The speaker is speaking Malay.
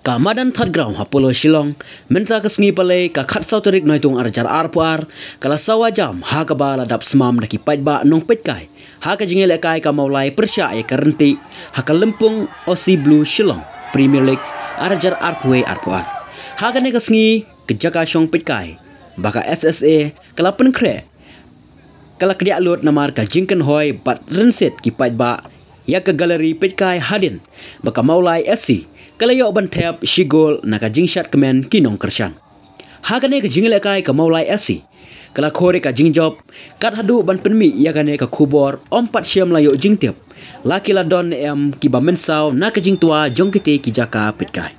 Kamadan third ground Apollo Shillong menta kesngi palai ka khat sauterik noitung arjar arpuar kala sawa jam ha ka bala dap smam daki paitba nong petkai ha ka jingel kai ka maulai persya e karenti ha ka lempung Aussie Blue Shillong Premier League arjar arpuar ha ka ne kesngi kejaka shong petkai baka SSA kala penkre kala kedia lut namar ka jingken hoi bat renset ki paitba ya ke galeri petkai hadin baka maulai SC kala yo ban tap shigol naka jingshat kemen kinong kershan hagane ka jingle kai ka maulai SC kala khore ka jingjob kat hadu ban penmi ya gane ka khubor ompat syam la yo jingtep laki la don em ki ba mensau naka jingtua jongkite ki jaka petkai